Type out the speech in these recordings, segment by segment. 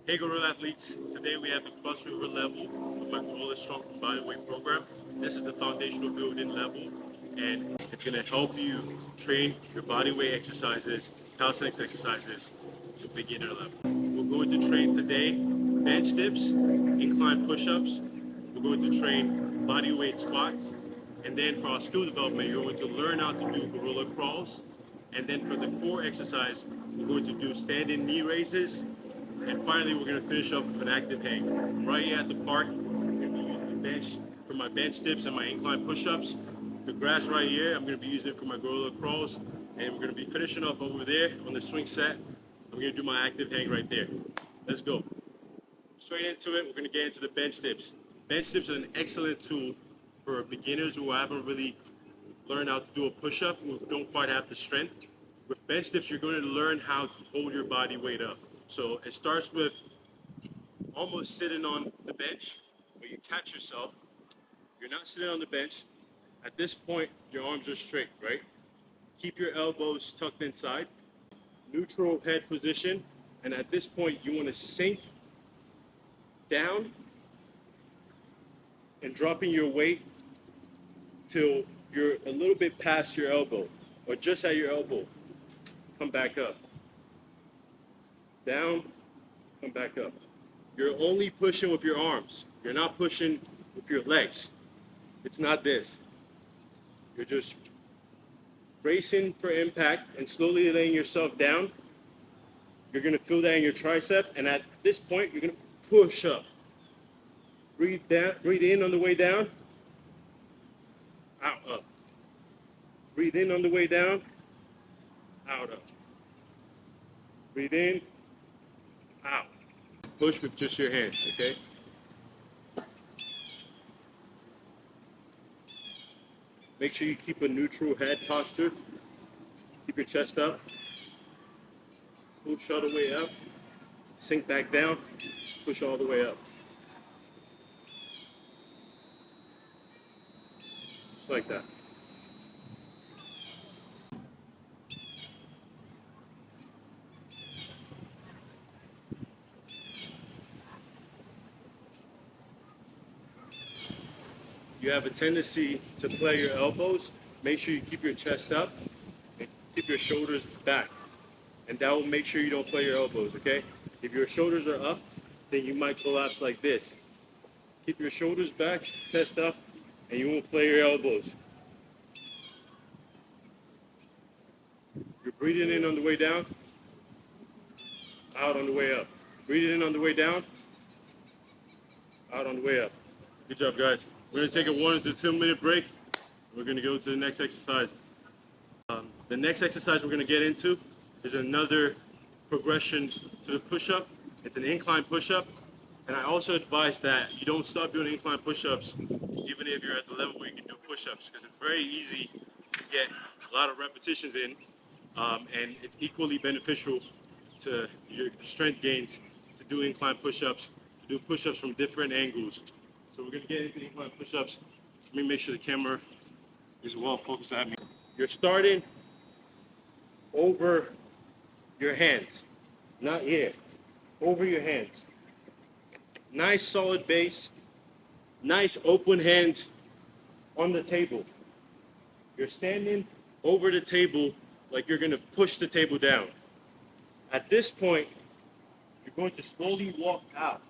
Hey Gorilla Athletes, today we have the plus river level of my Gorilla Strong from Bodyweight program. This is the foundational building level and it's going to help you train your bodyweight exercises, calisthenics exercises to beginner level. We're going to train today bench dips, incline push-ups, we're going to train bodyweight squats, and then for our skill development you're going to learn how to do gorilla crawls, and then for the core exercise we're going to do standing knee raises, and finally, we're going to finish up with an active hang. I'm right here at the park. I'm going to be using the bench for my bench dips and my incline push-ups. The grass right here, I'm going to be using it for my gorilla crawls. And we're going to be finishing up over there on the swing set. I'm going to do my active hang right there. Let's go. Straight into it, we're going to get into the bench dips. Bench dips are an excellent tool for beginners who haven't really learned how to do a push-up, who don't quite have the strength. With bench dips, you're going to learn how to hold your body weight up. So it starts with almost sitting on the bench, but you catch yourself. You're not sitting on the bench. At this point, your arms are straight, right? Keep your elbows tucked inside, neutral head position, and at this point, you want to sink down and dropping your weight till you're a little bit past your elbow, or just at your elbow. Come back up. Down, come back up. You're only pushing with your arms. You're not pushing with your legs. It's not this. You're just bracing for impact and slowly laying yourself down. You're going to feel that in your triceps, and at this point, you're going to push up. Breathe down. Breathe in on the way down. Out, up. Breathe in on the way down. Out, up. Breathe in. Out. Push with just your hands, okay? Make sure you keep a neutral head posture. Keep your chest up. Push all the way up. Sink back down. Push all the way up. Just like that. You have a tendency to play your elbows. Make sure you keep your chest up and keep your shoulders back. And that will make sure you don't play your elbows, okay? If your shoulders are up, then you might collapse like this. Keep your shoulders back, chest up, and you won't play your elbows. You're breathing in on the way down, out on the way up. Breathing in on the way down, out on the way up. Good job, guys. We're going to take a 1 to 2 minute break. We're going to go to the next exercise. The next exercise we're going to get into is another progression to the push-up. It's an incline push-up. And I also advise that you don't stop doing incline push-ups even if you're at the level where you can do push-ups, because it's very easy to get a lot of repetitions in, and it's equally beneficial to your strength gains to do incline push-ups, to do push-ups from different angles. So we're going to get into incline push-ups. Let me make sure the camera is well focused at me. You're starting over your hands, not here, over your hands. Nice solid base, nice open hands on the table. You're standing over the table like you're going to push the table down. At this point, you're going to slowly walk out.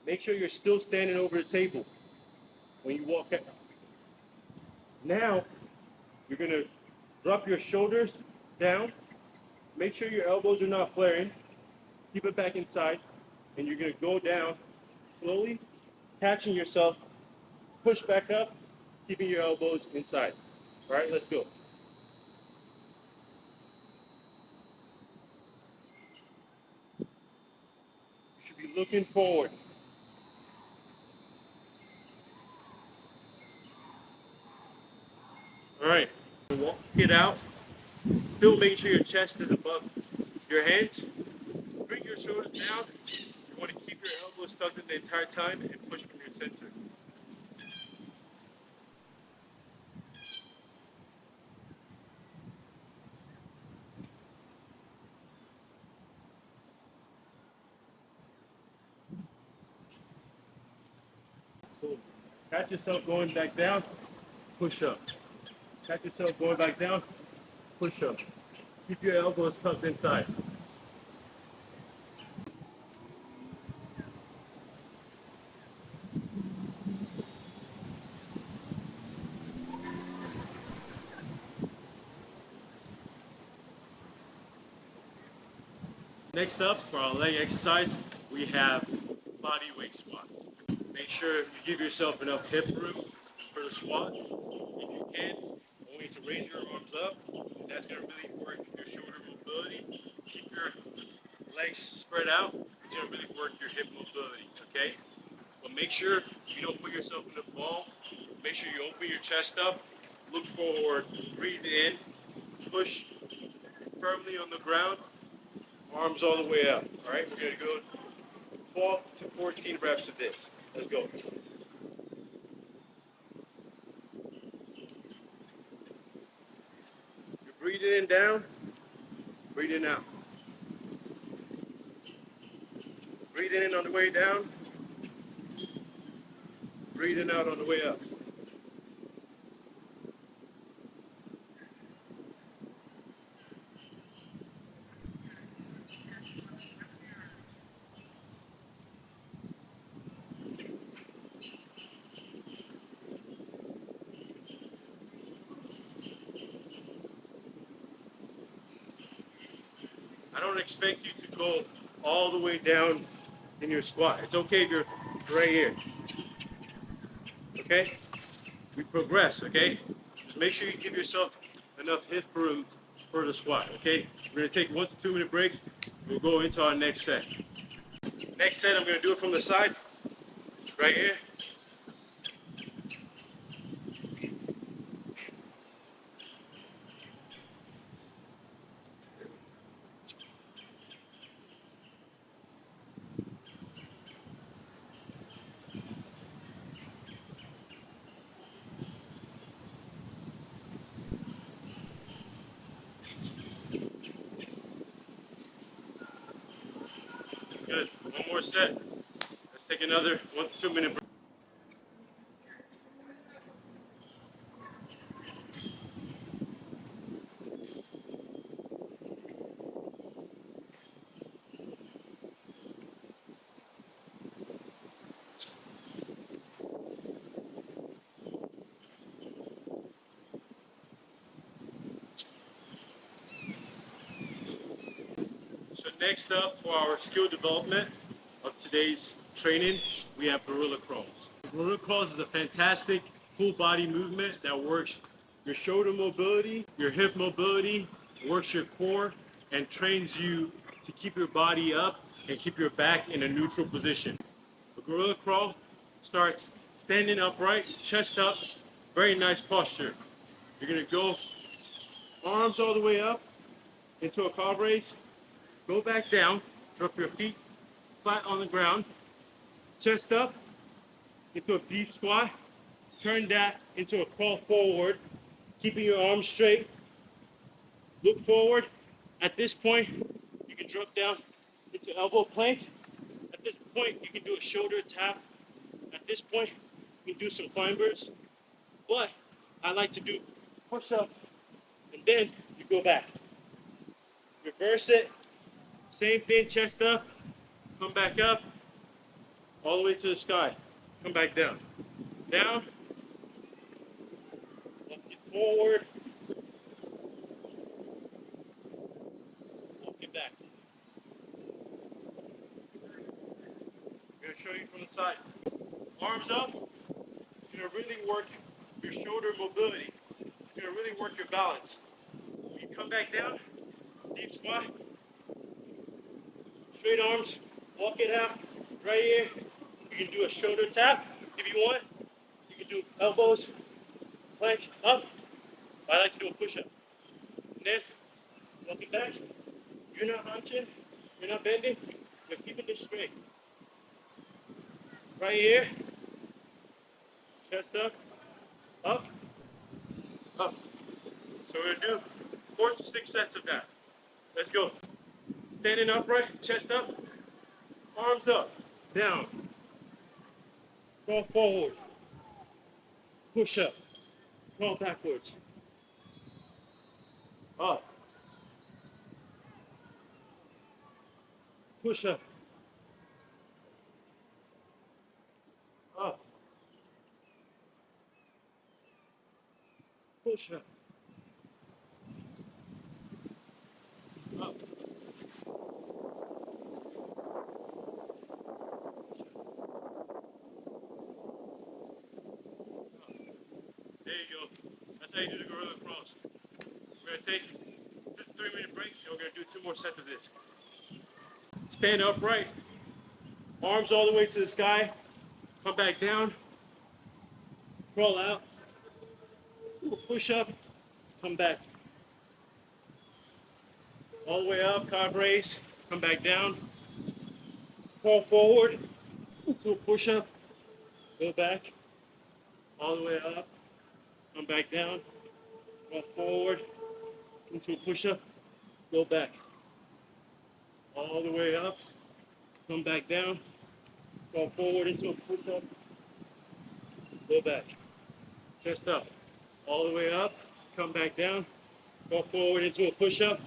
Make sure you're still standing over the table when you walk out. Now, you're going to drop your shoulders down. Make sure your elbows are not flaring. Keep it back inside. And you're going to go down slowly, catching yourself. Push back up, keeping your elbows inside. All right, let's go. You should be looking forward. All right, walk it out. Still make sure your chest is above your hands. Bring your shoulders down. You want to keep your elbows tucked in the entire time and push from your center. Boom. Catch yourself going back down, push up. Catch yourself going back down, push up. Keep your elbows tucked inside. Next up, for our leg exercise, we have body weight squats. Make sure you give yourself enough hip room for the squat. If you can, I want you to raise your arms up. That's going to really work your shoulder mobility. Keep your legs spread out. It's going to really work your hip mobility, okay? But make sure you don't put yourself in a ball. Make sure you open your chest up. Look forward. Breathe in. Push firmly on the ground. Arms all the way up. All right, we're going to go 12 to 14 reps of this. Let's go. You're breathing in down, breathing out. Breathing in on the way down, breathing out on the way up. I don't expect you to go all the way down in your squat. It's okay if you're right here. Okay? We progress, okay? Just make sure you give yourself enough hip room for the squat, okay? We're gonna take 1 to 2 minute break. We'll go into our next set. Next set, I'm gonna do it from the side, right here. Good. One more set. Let's take another 1 to 2 minute break. So next up for our skill development of today's training, we have gorilla crawls. Gorilla crawls is a fantastic full body movement that works your shoulder mobility, your hip mobility, works your core, and trains you to keep your body up and keep your back in a neutral position. The gorilla crawl starts standing upright, chest up, very nice posture. You're gonna go arms all the way up into a calf raise. Go back down, drop your feet flat on the ground, chest up into a deep squat, turn that into a crawl forward, keeping your arms straight, look forward. At this point, you can drop down into elbow plank. At this point, you can do a shoulder tap. At this point, you can do some climbers, but I like to do push-up, and then you go back. Reverse it. Same thing, chest up, come back up, all the way to the sky. Come back down. Down, walk it forward, walk it back. I'm gonna show you from the side. Arms up, you're gonna really work your shoulder mobility. You're gonna really work your balance. You come back down, deep squat, straight arms, walk it out, right here. You can do a shoulder tap if you want. You can do elbows, plank up. I like to do a push-up. And then, walk it back. You're not hunching, you're not bending, you're keeping this straight. Right here, chest up, up, up. So we're gonna do 4 to 6 sets of that. Let's go. Standing upright, chest up, arms up, down, Crawl forward. Push up. Crawl backwards. Up. Push up. Up. Push up. Up. There you go. That's how you do the gorilla crawls. We're going to take a 3-minute break and we're going to do 2 more sets of this. Stand upright. Arms all the way to the sky. Come back down. Crawl out. Push up. Come back. All the way up. Carb raise. Come back down. Crawl forward. Do a push up. Go back. All the way up. Come back down. Crawl forward. Into a push up. Go back. All the way up. Come back down. Crawl forward into a push up. Go back. Chest up. All the way up. Come back down. Go forward into a push-up.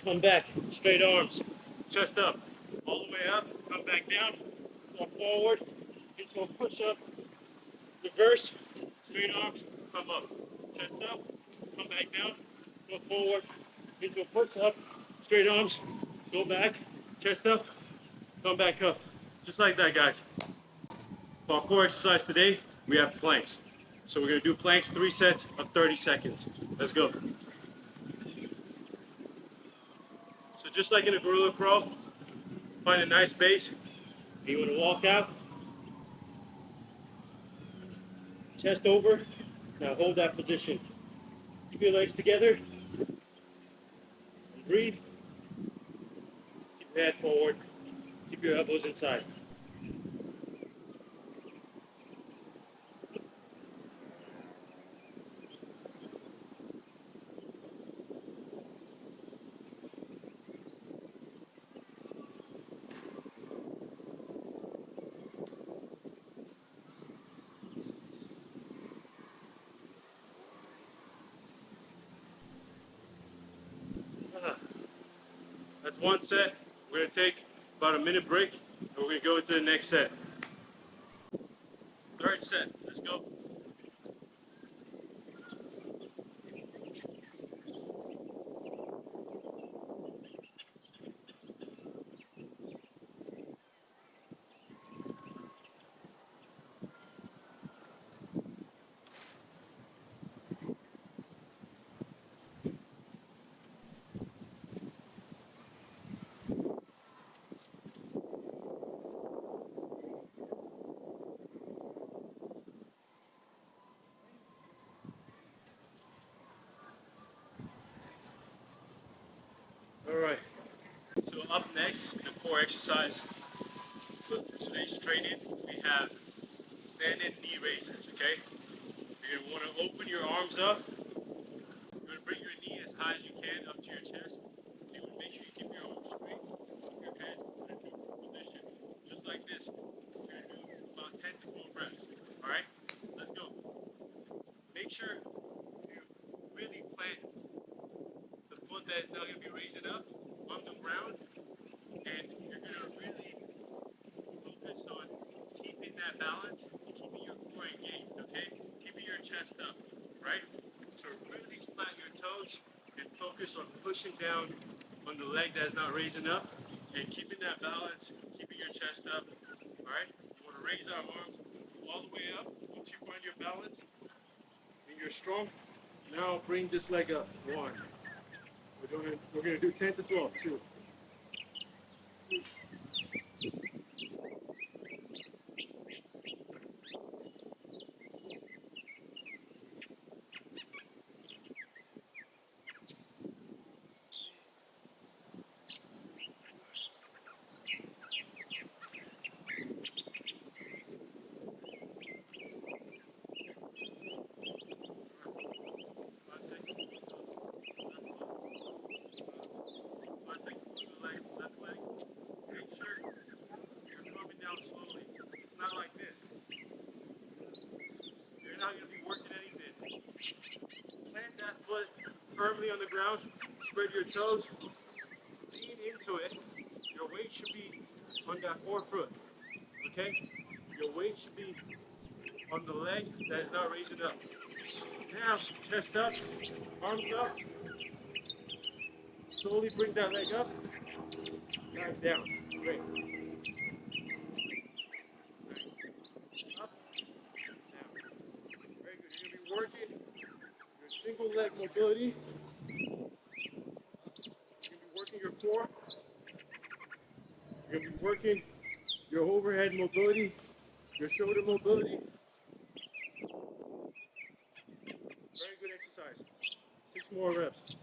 Come back. Straight arms. Chest up. All the way up. Come back down. Go forward into a push-up. Reverse. Straight arms. Come up. Chest up. Come back down. Go forward into a push-up. Straight arms. Go back. Chest up. Come back up. Just like that, guys. For our core exercise today, we have planks. So we're going to do planks, 3 sets of 30 seconds. Let's go. So just like in a gorilla crawl, find a nice base. You want to walk out. Chest over. Now hold that position. Keep your legs together. And breathe. Keep your head forward. Keep your elbows inside. That's 1 set. We're going to take about a minute break, and we're going to go into the next set. 3rd set. Let's go. All right. So up next, the core exercise for today's training, we have standing knee raises, okay? You're going to want to open your arms up. You're going to bring your knee as high as you can up to your chest. You want to make sure you keep your arms straight, your head in a neutral position, just like this. You're going to do about 10 to 12 reps, all right? Let's go. Make sure you really plant the foot that is now going to be raising up on the ground, and you're going to really focus on keeping that balance and keeping your core engaged, okay? Keeping your chest up, right? So really flat your toes and focus on pushing down on the leg that's not raising up and keeping that balance, keeping your chest up, all right? You want to raise our arms all the way up. Once you find your balance and you're strong, now bring this leg up. 1. We're going to do 10 to 12, 2. Left leg. your toes, lean into it. Your weight should be on that forefoot, okay? Your weight should be on the leg that is not raising up. Now, chest up, arms up. Slowly bring that leg up, back down. Great. Up, down. Very good. You're going to be working your single leg mobility. You're going to be working your core. You're going to be working your overhead mobility, your shoulder mobility. Very good exercise. 6 more reps.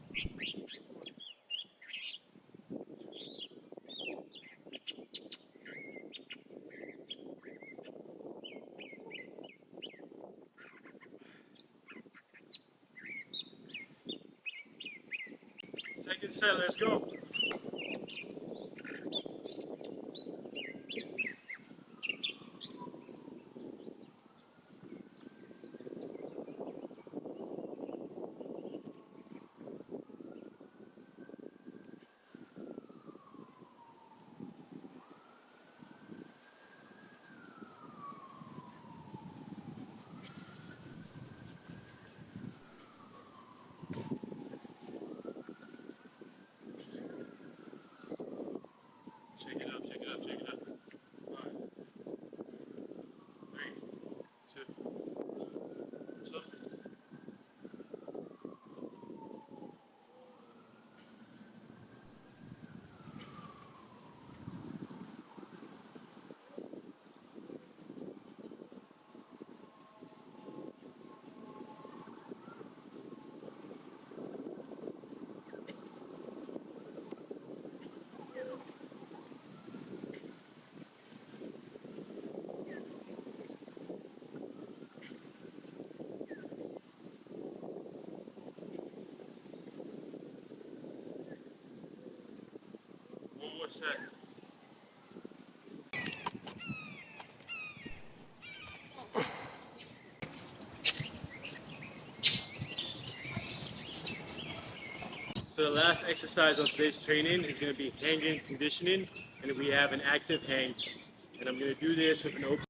Second set, let's go. Shake it up, shake it up, shake it up. 5, 3, 2, so. One more set. So the last exercise of today's training is going to be hanging conditioning, and we have an active hang. And I'm going to do this with an open